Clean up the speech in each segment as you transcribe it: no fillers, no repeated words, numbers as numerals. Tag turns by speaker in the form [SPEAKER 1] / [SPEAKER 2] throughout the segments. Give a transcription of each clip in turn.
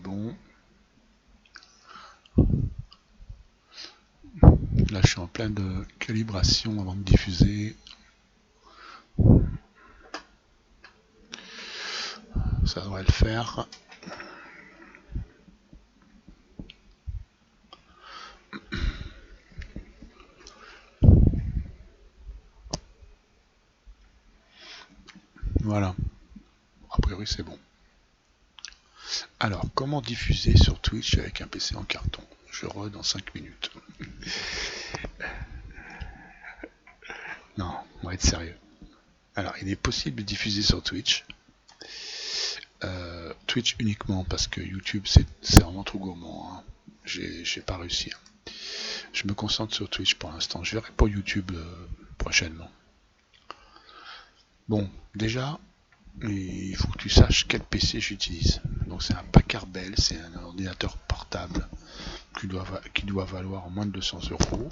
[SPEAKER 1] bon. Là, je suis en pleine de calibration avant de diffuser. Ça devrait le faire. Voilà. A priori, c'est bon. Alors, comment diffuser sur Twitch avec un PC en carton? Je re dans 5 minutes. Non, on va être sérieux. Alors, il est possible de diffuser sur Twitch. Twitch uniquement parce que YouTube, c'est vraiment trop gourmand. Hein. J'ai pas réussi. Hein. Je me concentre sur Twitch pour l'instant. Je verrai pour YouTube prochainement. Bon, déjà, il faut que tu saches quel PC j'utilise. Donc c'est un Packard Bell, c'est un ordinateur portable qui doit valoir moins de 200 euros.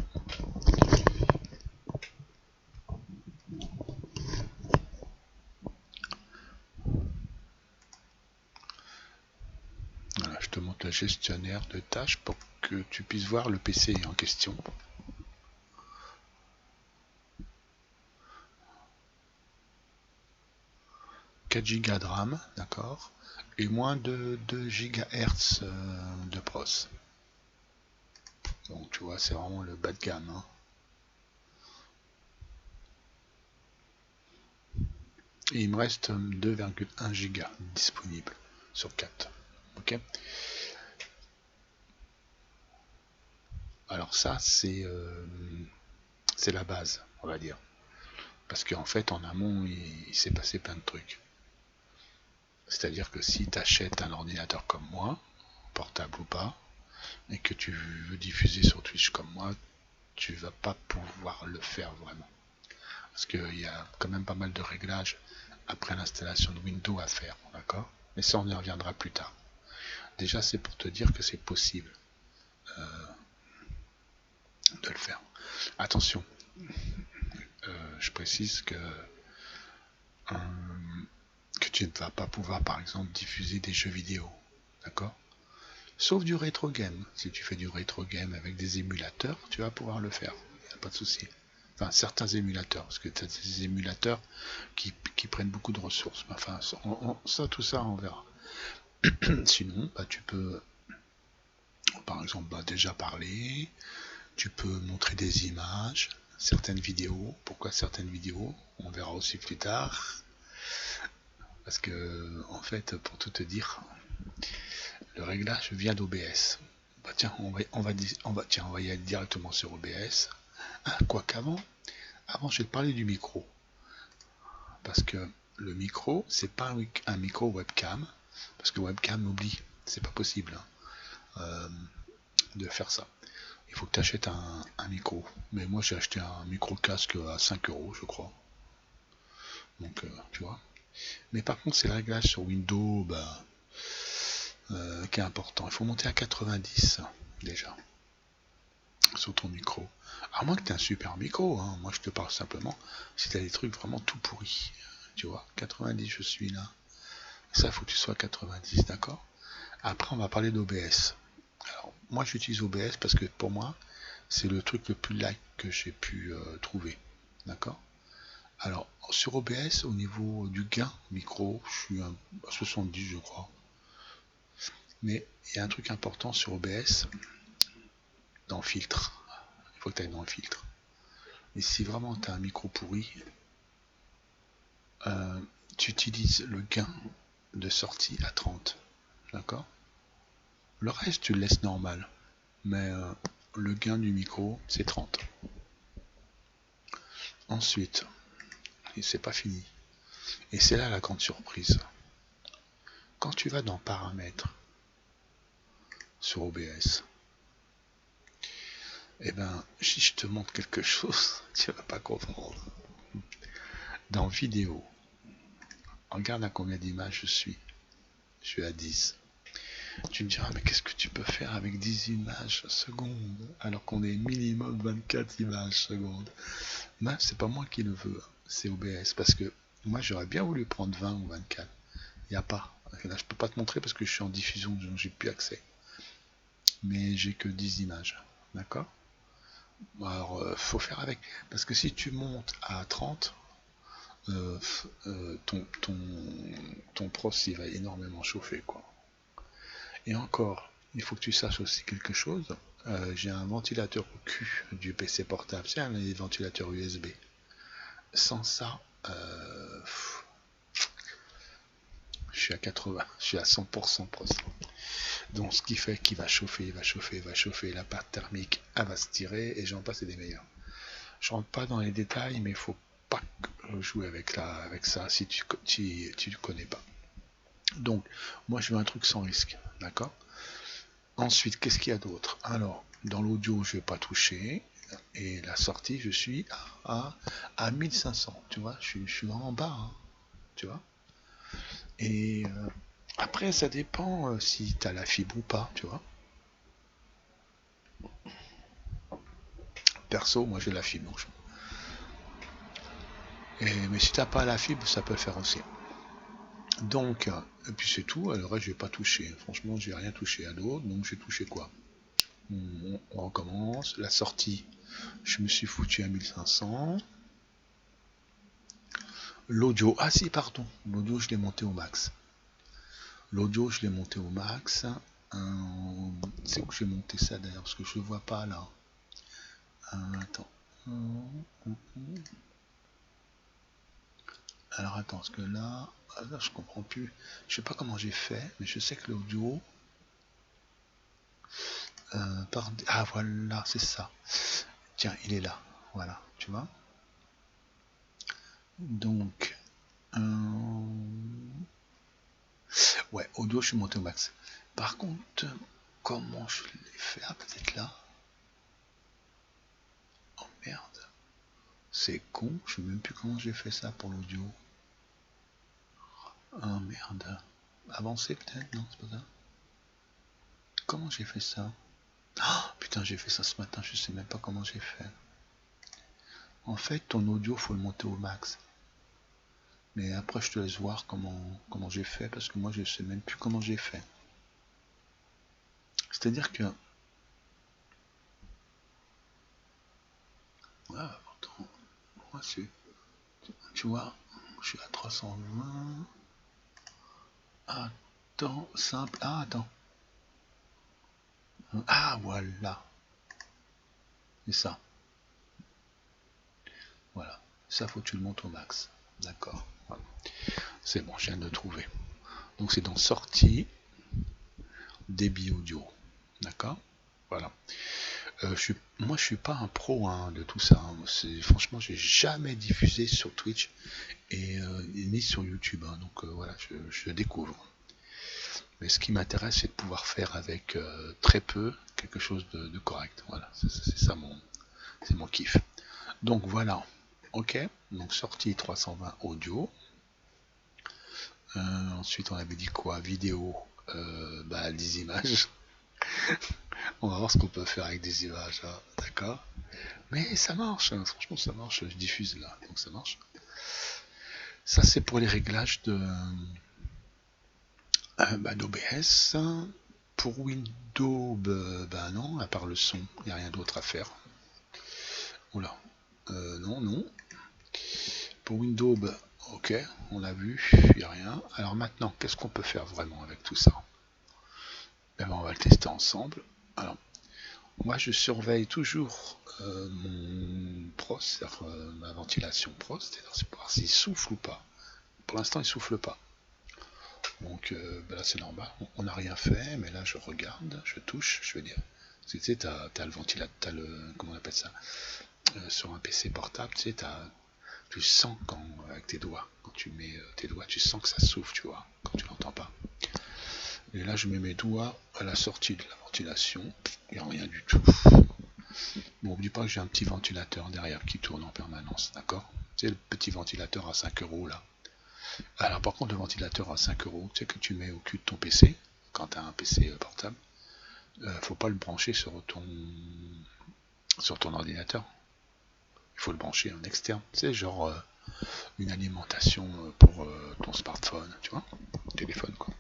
[SPEAKER 1] Voilà, je te montre le gestionnaire de tâches pour que tu puisses voir le PC en question. Go de RAM, d'accord, et moins de 2 GHz de pros. Donc tu vois, c'est vraiment le bas de gamme. Hein. Et il me reste 2,1 Go disponible sur 4. Ok. Alors ça, c'est la base, on va dire. Parce qu'en fait, en amont, il s'est passé plein de trucs. C'est-à-dire que si tu achètes un ordinateur comme moi, portable ou pas, et que tu veux diffuser sur Twitch comme moi, tu vas pas pouvoir le faire vraiment. Parce qu'il y a quand même pas mal de réglages après l'installation de Windows à faire, d'accord? Mais ça, on y reviendra plus tard. Déjà, c'est pour te dire que c'est possible de le faire. Attention, je précise que tu ne vas pas pouvoir, par exemple, diffuser des jeux vidéo, d'accord? Sauf du rétro game. Si tu fais du rétro game avec des émulateurs, tu vas pouvoir le faire. Il n'y a pas de souci. Enfin, certains émulateurs, parce que tu as des émulateurs qui prennent beaucoup de ressources. Enfin, tout ça, on verra. Sinon, tu peux, par exemple, déjà parler. Tu peux montrer des images, certaines vidéos. Pourquoi certaines vidéos? On verra aussi plus tard. Parce que, en fait, pour tout te dire, le réglage vient d'OBS. Tiens, on va y aller directement sur OBS. Quoique avant, je vais te parler du micro. Parce que le micro, c'est pas un micro webcam. Parce que webcam, oublie, c'est pas possible de faire ça. Il faut que tu achètes un micro. Mais moi, j'ai acheté un micro casque à 5 euros, je crois. Donc, tu vois. Mais par contre, c'est le réglage sur Windows qui est important. Il faut monter à 90 déjà sur ton micro. À moins que tu aies un super micro. Hein. Moi, je te parle simplement si tu as des trucs vraiment tout pourris. Tu vois, 90, je suis là. Ça, il faut que tu sois à 90, d'accord? Après, on va parler d'OBS. Alors, moi, j'utilise OBS parce que pour moi, c'est le truc le plus light que j'ai pu trouver. D'accord? Alors, sur OBS, au niveau du gain micro, je suis à 70, je crois. Mais il y a un truc important sur OBS, dans le filtre. Il faut que tu ailles dans le filtre. Et si vraiment tu as un micro pourri, tu utilises le gain de sortie à 30. D'accord? Le reste, tu le laisses normal. Mais le gain du micro, c'est 30. Ensuite, et c'est pas fini. Et c'est là la grande surprise. Quand tu vas dans Paramètres sur OBS, eh ben, si je te montre quelque chose, tu vas pas comprendre. Dans Vidéo, regarde à combien d'images je suis. Je suis à 10. Tu me diras, mais qu'est-ce que tu peux faire avec 10 images secondes alors qu'on est minimum 24 images secondes? Ben, c'est pas moi qui le veux, c'est OBS. Parce que moi, j'aurais bien voulu prendre 20 ou 24. Il n'y a pas. Là, je peux pas te montrer parce que je suis en diffusion, donc j'ai plus accès. Mais j'ai que 10 images. D'accord? Alors, faut faire avec. Parce que si tu montes à 30, ton pros il va énormément chauffer, quoi. Et encore, il faut que tu saches aussi quelque chose. J'ai un ventilateur au cul du PC portable, c'est un ventilateur USB. Sans ça, je suis à 80, je suis à 100% pros. Donc ce qui fait qu'il va chauffer, il va chauffer, il va chauffer, la pâte thermique, elle va se tirer, et j'en passe et des meilleurs. Je rentre pas dans les détails, mais il faut pas jouer avec ça si tu ne connais pas. Donc, moi je veux un truc sans risque, d'accord? Ensuite, qu'est-ce qu'il y a d'autre? Alors, dans l'audio, je vais pas toucher. Et la sortie, je suis à 1500, tu vois, je suis vraiment bas, hein, tu vois. Et après, ça dépend si tu as la fibre ou pas, tu vois. Perso, moi j'ai la fibre. Mais si t'as pas la fibre, ça peut le faire aussi. Donc, et puis c'est tout, le reste je vais pas toucher. Franchement, j'ai rien touché à l'autre, donc j'ai touché quoi? On recommence. La sortie, je me suis foutu à 1500. L'audio, ah si, pardon, l'audio je l'ai monté au max. L'audio je l'ai monté au max. C'est où j'ai monté ça d'ailleurs, parce que je le vois pas là. Attends. Alors attends, parce que là, je comprends plus. Je sais pas comment j'ai fait, mais je sais que l'audio. Ah voilà, c'est ça. Tiens, il est là. Voilà, tu vois. Donc, ouais, audio, je suis monté au max. Par contre, comment je l'ai fait? Ah, peut-être là. Oh merde. C'est con, je sais même plus comment j'ai fait ça pour l'audio. Oh merde. Avancer peut-être? Non, c'est pas ça. Comment j'ai fait ça? Oh, putain, j'ai fait ça ce matin, je sais même pas comment j'ai fait. En fait, ton audio, faut le monter au max. Mais après, je te laisse voir comment j'ai fait, parce que moi, je sais même plus comment j'ai fait. C'est-à-dire que... Ah, pourtant, moi, tu vois, je suis à 320. Attends, simple. Ah, attends. Ah, voilà. C'est ça. Voilà. Ça, faut que tu le montes au max. D'accord. Voilà. C'est bon, je viens de trouver. Donc, c'est dans sortie, débit audio. D'accord? Voilà. Moi, je suis pas un pro hein, de tout ça. Franchement, j'ai jamais diffusé sur Twitch et ni sur YouTube. Hein, donc voilà, je découvre. Mais ce qui m'intéresse, c'est de pouvoir faire avec très peu quelque chose de correct. Voilà, c'est ça c'est mon kiff. Donc voilà. Ok. Donc sortie 320 audio. Ensuite, on avait dit quoi? Vidéo. 10 images. On va voir ce qu'on peut faire avec des images. Hein, d'accord? Mais ça marche, hein, franchement ça marche, je diffuse là, donc ça marche. Ça c'est pour les réglages d'OBS. Pour Windows, non, à part le son, il n'y a rien d'autre à faire. Oula, non. Pour Windows, ok, on l'a vu, il n'y a rien. Alors maintenant, qu'est-ce qu'on peut faire vraiment avec tout ça? On va le tester ensemble. Alors, moi je surveille toujours mon pros, ma ventilation pros, c'est-à-dire pour voir s'il souffle ou pas. Pour l'instant, il souffle pas. Donc là, c'est normal. On n'a rien fait, mais là, je regarde, je touche, je veux dire. Tu sais, t'as le ventilateur, comment on appelle ça? Sur un PC portable, tu sais, tu sens avec tes doigts, quand tu mets tes doigts, tu sens que ça souffle, tu vois, quand tu l'entends pas. Et là, je mets mes doigts à la sortie de la ventilation, il n'y a rien du tout. Bon, n'oublie pas que j'ai un petit ventilateur derrière qui tourne en permanence, d'accord? C'est le petit ventilateur à 5 euros là. Alors par contre le ventilateur à 5 euros, tu sais que tu mets au cul de ton PC, quand tu as un PC portable, faut pas le brancher sur ton ordinateur. Il faut le brancher en externe. Tu sais, genre une alimentation pour ton smartphone, tu vois, téléphone quoi.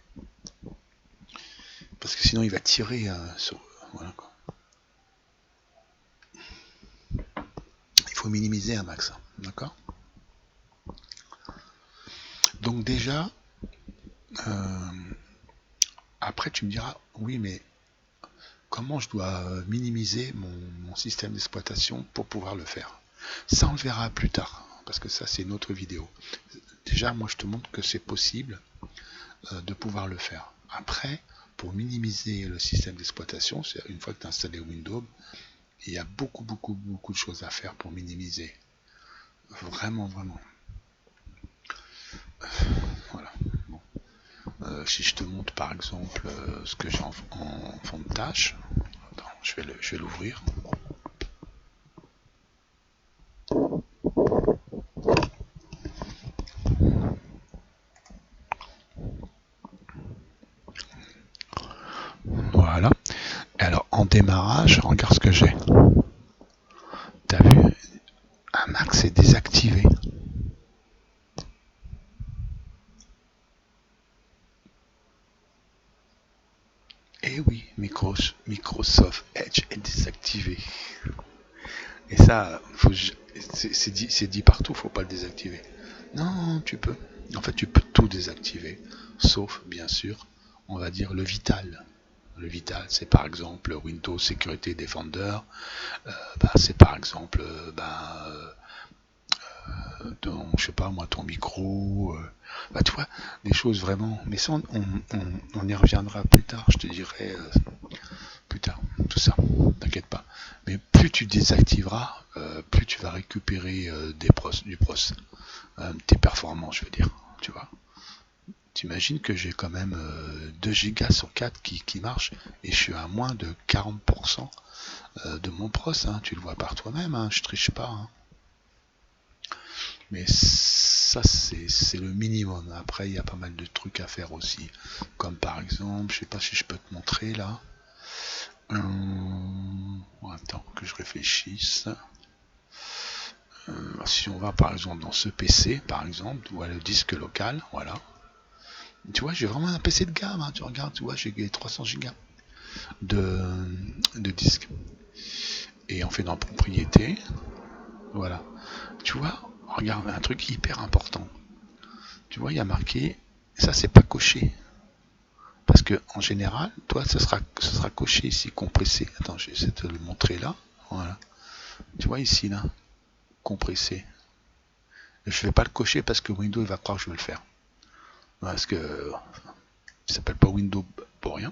[SPEAKER 1] Parce que sinon il va tirer sur... Voilà quoi. Il faut minimiser un max, d'accord. Donc déjà, après tu me diras, oui mais comment je dois minimiser mon système d'exploitation pour pouvoir le faire? Ça on le verra plus tard, parce que ça c'est une autre vidéo. Déjà moi je te montre que c'est possible de pouvoir le faire. Après, pour minimiser le système d'exploitation, c'est une fois que tu as installé Windows, il y a beaucoup de choses à faire pour minimiser. Vraiment. Voilà. Bon. Si je te montre par exemple ce que j'ai en fond de tâche, attends, je vais l'ouvrir. Voilà. Et alors en démarrage, regarde ce que j'ai. T'as vu? Un max est désactivé. Et oui, Microsoft Edge est désactivé. Et ça, c'est dit partout, faut pas le désactiver. Non, tu peux. En fait, tu peux tout désactiver, sauf, bien sûr, on va dire le vital. Le vital, c'est par exemple Windows Security Defender, c'est par exemple, je sais pas moi, ton micro, tu vois, des choses vraiment. Mais ça, on y reviendra plus tard, je te dirai plus tard, tout ça, t'inquiète pas. Mais plus tu désactiveras, plus tu vas récupérer du pros, tes performances, je veux dire, tu vois. T'imagines que j'ai quand même 2 Go sur 4 qui marchent et je suis à moins de 40% de mon pros, hein, tu le vois par toi-même, hein, je triche pas. Hein. Mais ça, c'est le minimum. Après, il y a pas mal de trucs à faire aussi. Comme par exemple, je sais pas si je peux te montrer là. Attends que je réfléchisse. Si on va par exemple dans ce PC, par exemple, ou à le disque local, voilà. Tu vois, j'ai vraiment un PC de gamme. Hein. Tu regardes, tu vois, j'ai 300 Go de disque. Et on fait dans propriété. Voilà. Tu vois, regarde, un truc hyper important. Tu vois, il y a marqué, ça c'est pas coché. Parce que en général, toi, ce sera coché ici, compressé. Attends, je vais essayer de te le montrer là. Voilà. Tu vois ici, là, compressé. Je vais pas le cocher parce que Windows il va croire que je vais le faire. Parce que ça s'appelle pas Windows pour rien.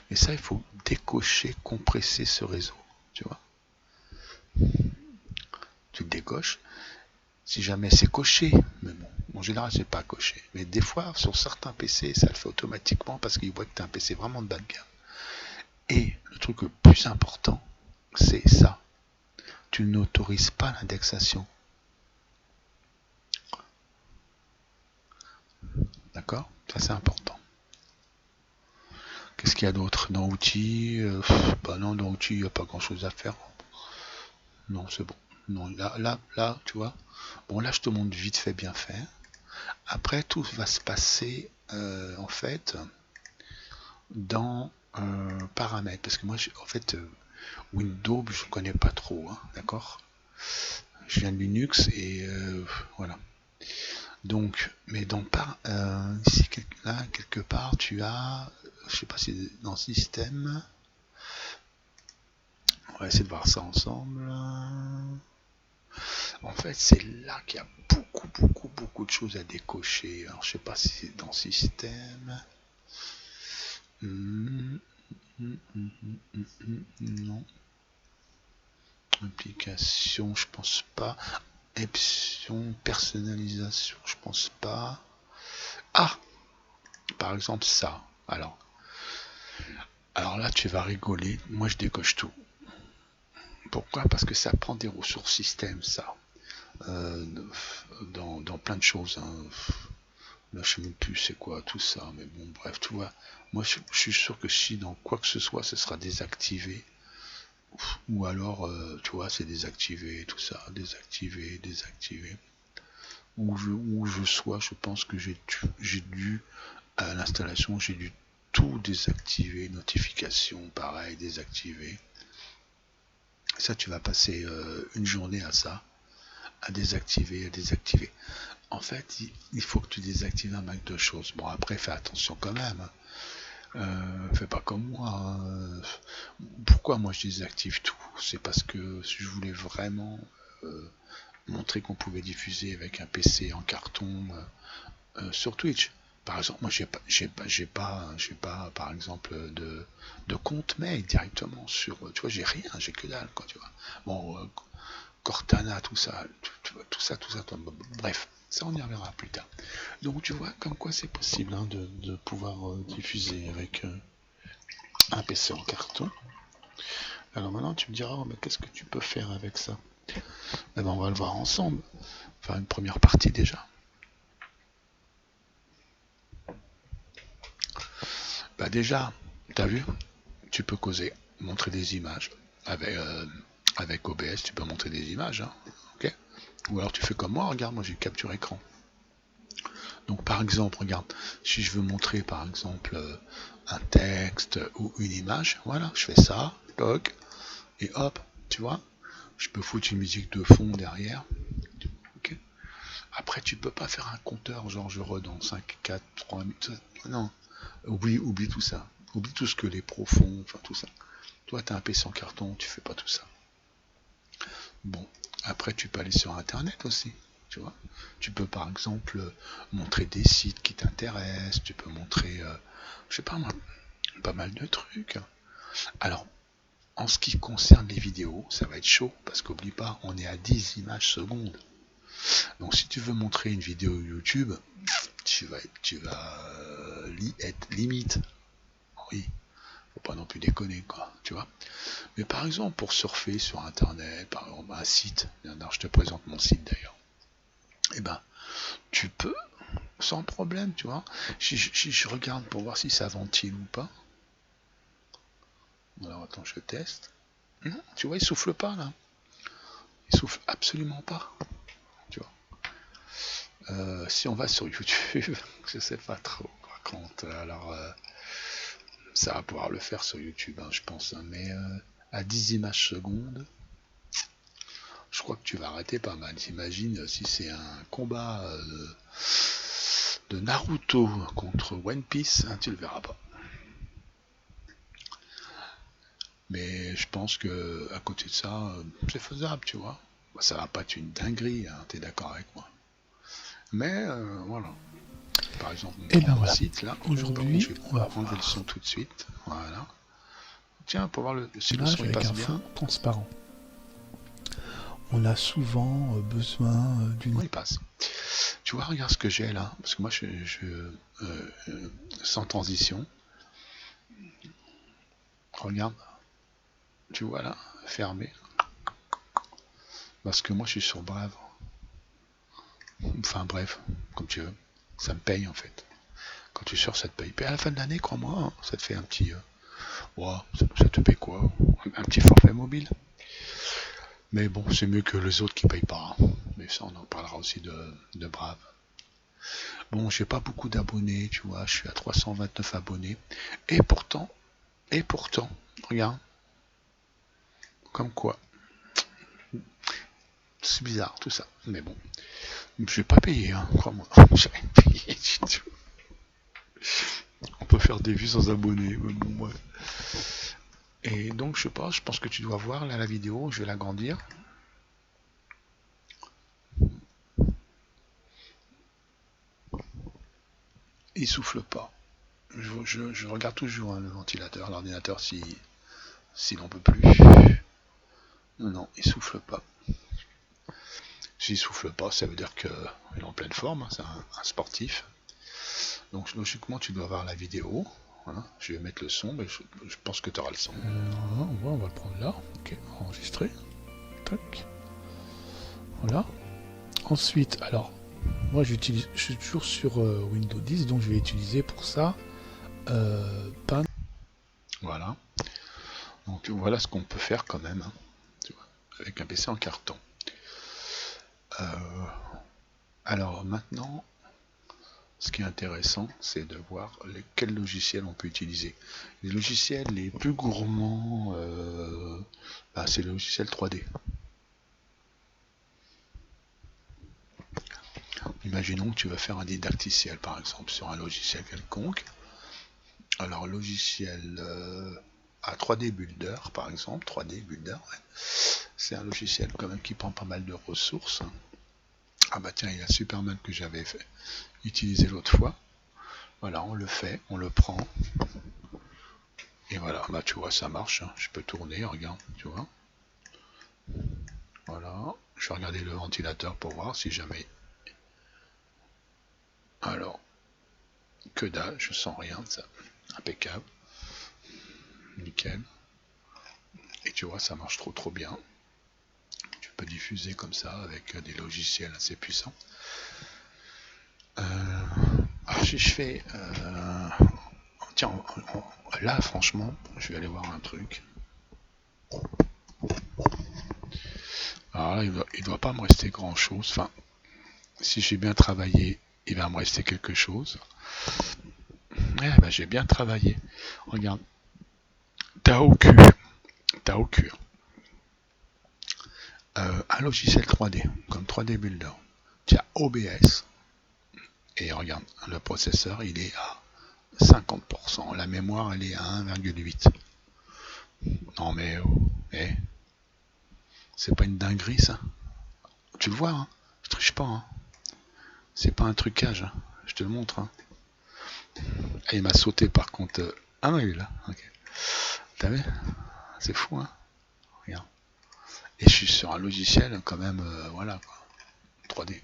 [SPEAKER 1] Et ça, il faut décocher, compresser ce réseau. Tu vois. Tu le décoches. Si jamais c'est coché, mais bon, en général c'est pas coché. Mais des fois, sur certains PC, ça le fait automatiquement parce qu'il voit que tu as un PC vraiment de bas de gamme. Et le truc le plus important, c'est ça. Tu n'autorises pas l'indexation. D'accord? Ça c'est important. Qu'est-ce qu'il y a d'autre dans outils? Non, dans outils, il n'y a pas grand chose à faire. Non, c'est bon. Non, là, tu vois. Bon, là, je te montre vite fait, bien fait. Après, tout va se passer, en fait, dans paramètres. Parce que moi, en fait, Windows, je connais pas trop, hein, d'accord? Je viens de Linux et voilà. Donc, mais ici, là, quelque part, tu as, je sais pas si dans système, on va essayer de voir ça ensemble. En fait, c'est là qu'il y a beaucoup de choses à décocher. Alors, je sais pas si c'est dans système. Non. Application, je pense pas. Option, personnalisation, je pense pas. Ah, par exemple ça. Alors là, tu vas rigoler. Moi, je décoche tout. Pourquoi? Parce que ça prend des ressources système, ça. Dans plein de choses. Hein. Là, je sais même plus c'est quoi tout ça. Mais bon, bref, tu vois. Moi, je suis sûr que si dans quoi que ce soit, ce sera désactivé. Ou alors, tu vois, c'est désactivé, tout ça. Désactivé. où je sois, je pense que j'ai dû, à l'installation, j'ai dû tout désactiver, notifications, pareil, désactiver. Ça, tu vas passer une journée à ça, à désactiver, à désactiver. En fait, il faut que tu désactives un max de choses. Bon, après, fais attention quand même. Fais pas comme moi. Hein. Pourquoi moi je désactive tout? C'est parce que je voulais vraiment montrer qu'on pouvait diffuser avec un PC en carton sur Twitch. Par exemple, moi j'ai pas par exemple de compte mail directement sur, tu vois, j'ai rien, j'ai que dalle quoi, tu vois. Bon, Cortana, tout ça, tout ça, bref, ça on y reviendra plus tard. Donc tu vois comme quoi c'est possible hein, de pouvoir diffuser avec un PC en carton. Alors maintenant tu me diras, oh, mais qu'est-ce que tu peux faire avec ça? Eh ben, on va le voir ensemble. Enfin une première partie déjà. Bah déjà, t'as vu, tu peux causer, montrer des images avec OBS, tu peux montrer des images, hein, ok. Ou alors tu fais comme moi, regarde, moi j'ai capture écran. Donc par exemple, regarde, si je veux montrer par exemple un texte ou une image, voilà, je fais ça, toc, et hop, tu vois, je peux foutre une musique de fond derrière. Okay. Après, tu peux pas faire un compteur, genre je redonne 5, 4, 3 minutes. Non, oublie tout ça. Oublie tout ce que les pros font, enfin tout ça. Toi, tu as un PC en carton, tu fais pas tout ça. Bon, après, tu peux aller sur Internet aussi. Tu vois, tu peux par exemple montrer des sites qui t'intéressent, tu peux montrer, je sais pas moi, pas mal de trucs. Alors, en ce qui concerne les vidéos, ça va être chaud, parce qu'oublie pas, on est à 10 images secondes. Donc si tu veux montrer une vidéo YouTube, tu vas être limite. Oui, faut pas non plus déconner, quoi, tu vois. Mais par exemple, pour surfer sur Internet, par exemple, un site, je te présente mon site d'ailleurs, eh ben, tu peux, sans problème, tu vois. Si je regarde pour voir si ça ventile ou pas. Alors attends, je teste. Non, tu vois, il souffle pas là. Il souffle absolument pas. Tu vois. Si on va sur YouTube, je sais pas trop. Par contre, alors ça va pouvoir le faire sur YouTube, hein, je pense. Hein, mais à 10 images secondes, je crois que tu vas arrêter pas mal. T'imagines si c'est un combat de Naruto contre One Piece, hein, tu le verras pas. Mais je pense que à côté de ça, c'est faisable, tu vois. Bah, ça va pas être une dinguerie, hein, t'es d'accord avec moi. Mais voilà. Par exemple,
[SPEAKER 2] Et
[SPEAKER 1] mon
[SPEAKER 2] ben voilà.
[SPEAKER 1] site là.
[SPEAKER 2] Aujourd'hui,
[SPEAKER 1] Je vais
[SPEAKER 2] on va
[SPEAKER 1] enlever le
[SPEAKER 2] voir
[SPEAKER 1] son tout de suite. Voilà. Tiens, pour voir si le
[SPEAKER 2] l'image
[SPEAKER 1] son il
[SPEAKER 2] avec
[SPEAKER 1] passe
[SPEAKER 2] un
[SPEAKER 1] bien.
[SPEAKER 2] fond transparent. On a souvent besoin d'une...
[SPEAKER 1] Oui, il passe. Tu vois, regarde ce que j'ai là. Parce que moi, sans transition. Regarde. Tu vois là, fermé. Parce que moi, je suis sur Brave. Enfin, bref, comme tu veux. Ça me paye en fait. Quand tu sors, ça te paye. Et à la fin de l'année, crois-moi, hein, ça te fait un petit. Wow, ça te paye quoi? Un petit forfait mobile. Mais bon, c'est mieux que les autres qui payent pas. Hein. Mais ça, on en parlera aussi de Brave. Bon, j'ai pas beaucoup d'abonnés, tu vois, je suis à 329 abonnés. Et pourtant, regarde, comme quoi, c'est bizarre tout ça. Mais bon, je vais pas payer, hein, crois-moi. J'ai rien payé du tout. On peut faire des vues sans abonnés, mais bon, ouais. Et donc, je sais pas, je pense que tu dois voir là la vidéo, je vais l'agrandir. Il souffle pas. Je regarde toujours hein, le ventilateur, l'ordinateur s'il n'en peut plus. Non, il souffle pas. S'il souffle pas, ça veut dire qu'il est en pleine forme, hein, c'est un sportif. Donc logiquement, tu dois avoir la vidéo. Voilà. Je vais mettre le son, mais je pense que tu auras le son.
[SPEAKER 2] on va le prendre là. Ok, enregistrer. Tac. Voilà. Ensuite, alors, moi je suis toujours sur Windows 10, donc je vais utiliser pour ça Paint.
[SPEAKER 1] Voilà. Donc voilà ce qu'on peut faire quand même, hein, tu vois, avec un PC en carton. Euh, Alors maintenant, ce qui est intéressant, c'est de voir quels logiciels on peut utiliser. Les logiciels les plus gourmands, c'est le logiciel 3D. Imaginons que tu vas faire un didacticiel, par exemple, sur un logiciel quelconque. Alors, logiciel à 3D Builder, par exemple, 3D Builder, ouais. C'est un logiciel quand même qui prend pas mal de ressources. Ah bah tiens, il y a Superman que j'avais utilisé l'autre fois. Voilà, on le fait, on le prend. Et voilà, bah tu vois, ça marche. Hein. Je peux tourner, regarde, tu vois. Voilà, je vais regarder le ventilateur pour voir si jamais. Alors, que dalle, je sens rien de ça. Impeccable. Nickel. Et tu vois, ça marche trop bien. Tu peux diffuser comme ça avec des logiciels assez puissants. Alors si je fais... tiens, là franchement, je vais aller voir un truc. Alors là, il doit pas me rester grand chose. Enfin, si j'ai bien travaillé, il va me rester quelque chose. Bah, j'ai bien travaillé. Regarde. Taoku. Un logiciel 3D, comme 3D Builder. Tu as OBS. Et regarde, le processeur, il est à 50%. La mémoire, elle est à 1,8. Non mais, c'est pas une dinguerie ça. Tu le vois, hein, je triche pas. Hein. C'est pas un trucage. Hein. Je te le montre. Hein. Et il m'a sauté par contre. Ah non, il est là. Okay. T'as vu? C'est fou, hein. Regarde. Et je suis sur un logiciel quand même, voilà, quoi. 3D.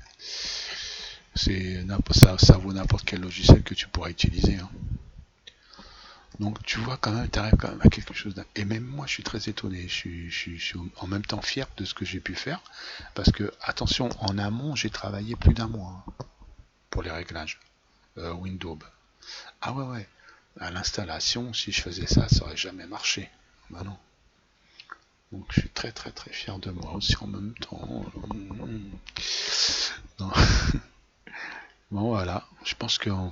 [SPEAKER 1] Ça vaut n'importe quel logiciel que tu pourras utiliser. Hein. Donc tu vois quand même, tu arrives quand même à quelque chose. Et même moi, je suis très étonné. Je suis en même temps fier de ce que j'ai pu faire. Parce que, attention, en amont, j'ai travaillé plus d'1 mois hein, pour les réglages. Windows. Ah ouais. À l'installation, si je faisais ça, ça aurait jamais marché. Bah non. Donc je suis très fier de moi aussi en même temps. Non. Bon voilà, je pense qu'on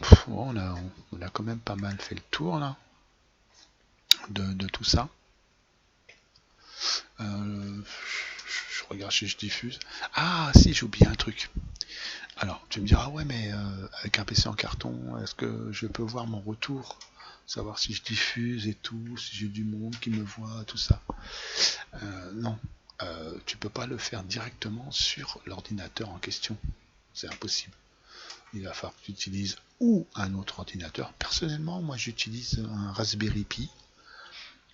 [SPEAKER 1] a quand même pas mal fait le tour là de tout ça. Je regarde si je diffuse. Ah si, j'ai oublié un truc. Alors tu me diras ouais mais avec un PC en carton, est-ce que je peux voir mon retour, savoir si je diffuse et tout, si j'ai du monde qui me voit, tout ça. Non, tu peux pas le faire directement sur l'ordinateur en question. C'est impossible. Il va falloir que tu utilises ou un autre ordinateur. Personnellement, moi j'utilise un Raspberry Pi.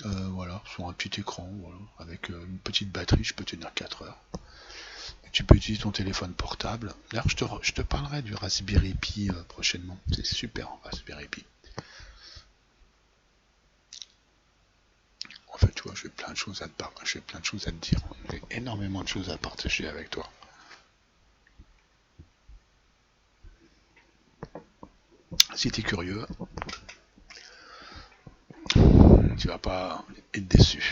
[SPEAKER 1] Voilà, sur un petit écran, voilà, avec une petite batterie, je peux tenir 4 heures. Et tu peux utiliser ton téléphone portable. D'ailleurs, je te parlerai du Raspberry Pi prochainement. C'est super, Raspberry Pi. En fait, tu vois, j'ai plein de choses à te dire. J'ai énormément de choses à partager avec toi. Si tu es curieux, tu vas pas être déçu.